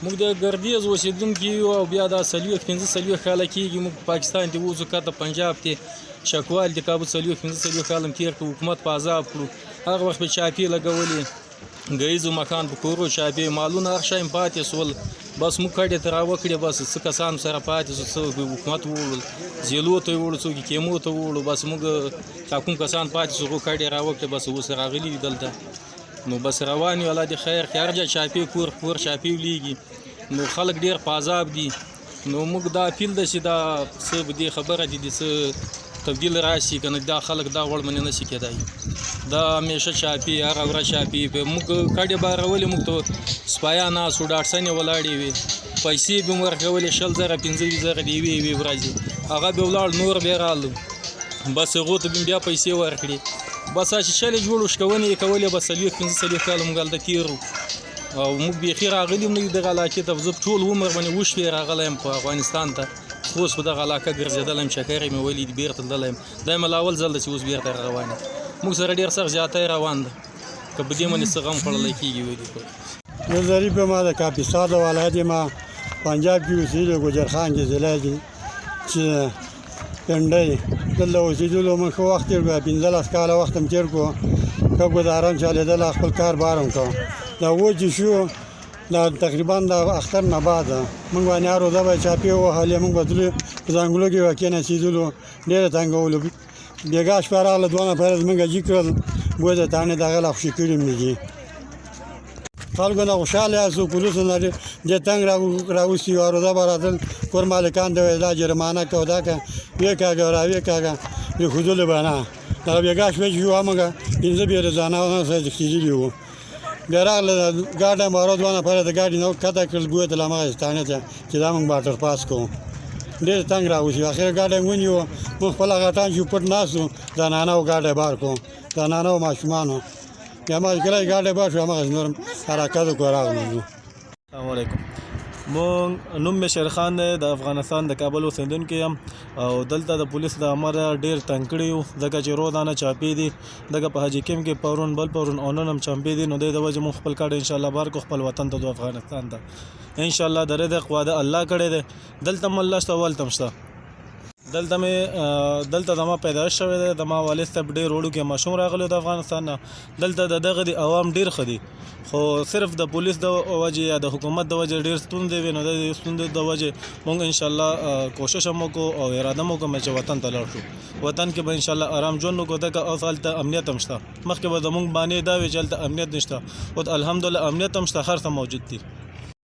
موږ د ګردیز اوسېدونکي یو او بیا دا 40-45 کاله کېږي موږ پاکستان ته وځو کته پنجاب ته شکوال د کابل 40-45 کال هم تېر کړو حکومت په عذاب کړو هغه وخت به چاپې لګولې ګیزو مکان په کورو چاپې مالونه هر شی پاتې سول بس موږ کډې ته راوکړې بس څه کسان سره پاتې سو څه حکومت ووړل زیلو ته ووړو څوک کیمو ته ووړو بس موږ تا کوم کسان پاتې سو کډې راوکړې بس اوس راغلي دلته نو بس روان یو الله دې خیر هر ځای چاپې کور چاپې ولیږي نو خلک ډېر په عذاب دي نو موږ دا اپیل ده چې دا څه به دې خبره دي د څه تبدیل راشي که نه دا خلک دا غوړ منې نشي کېدای دا همیشه چاپې هره ورځ چاپې په موږ کډې بارولې موږ ته سپایان ناست وو ډاکټرسنې ولاړې وې پیسې به مو ورکولې 100,000 15,000 د یوې ورځې هغه به ولاړ نور بیا رالو بس هغو ته به بیا پیسې ورکړې بس چې شلې جوړو شکونې یې کولې بس 40-45 کاله موږ هلته تېر وو او موږ بیخي راغلي هم نه یو دغه علاقې ته زه ټول عمر باندې وشپې راغلی یم په افغانستان ته خو اوس په دغه علاقه ګرځېدلی یم چکر یې مې ویلي دي بېرته تللی یم دا یې مې اول ځل ده چې اوس بېرته روان یم موږ سره ډېر سخت زیاتی روان ده که په دې باندې څه غم خوړلی کېږي ویلي زه ظریف یم د کاپیسا د ولایت یم پنجاب کې اوسېږي ګوجرخان کې ضلع کې چې پنډۍ دلته اوسېدلو موږ ښه وخت تېر کړو 15 کاله وخت هم تېر کړو ښه ګزاره هم چلېدله خپل کار بار هم کوو دا اوس چې شو دا تقریبا د اختر نه بعده موږ باندې هر ورځ به چاپې ووهلې موږ به تلو په ځنګلو کې به کېناستېدلو ډېره تنګولو بېګا شپه راغله 2 نفره زموږ جي کړل بوی د تانې دغه لا خوشي کړي مې دي خلکو نه خوشحاله یاستو پولیسو نه دې تنګ راوستي یو ورځ به راتل کور مالکان ته ویل دا جرمانه کوه دا که ویې کاږه راویې کاږه پرېښودلو به نه دغه بېګا شپې چې وو همغه 15 ځانونه سره تښتېدلي وو بیا راغله ګاډی مارو 2 نفره د ګاډي نه کښته کړل بوی ته همغه ستانې ته چې دا موږ واټر پاس کوو ډېر تنګ راوستي اخر ګاډی ونیو موږ خپل غټان چې پټ ناست وو زنانه و ګاډی بار کوو زنانه و ماشومانو بیا ما چې کله یې ګاډی بار شو همغسې نور حرکت وکړو راغلو. السلام علیکم. مونږ نوم مې شیرخان دی د افغانستان د کابل اوسېدونکی یم او دلته د پولیس د امره ډېر تنګ کړي یو ځکه چې روزانه چاپې دي دغه په حاجي کیم کې پرون بل پرون او نن هم چمپې دي نو د دې وجې مونږ خپل کاډ انشاءالله بار کو خپل وطن ته د افغانستان ته انشاءالله د رزق وعده الله کړی دی دلته هم الله شته هلته هم شته دلته زما پیدایش شوی دی زما والد صاحب ډېر وړو کې ماشوم راغلی د افغانستان نه دلته د دغه د عوام ډېر ښه دي خو صرف د پولیس د وجې یا د حکومت د وجې ډېر ستونزې وي نو د دې ستونزې د وجې مونږ انشاءالله کوشش هم وکړو او اراده هم وکړو چې وطن ته لاړ شو وطن کې به انشاءالله آرام ژوند وکړو ځکه اوس هلته امنیت هم شته مخکې به زمونږ باندې دا وي چې هلته امنیت نشته اوس الحمدلله امنیت هم شته هر څه موجود دي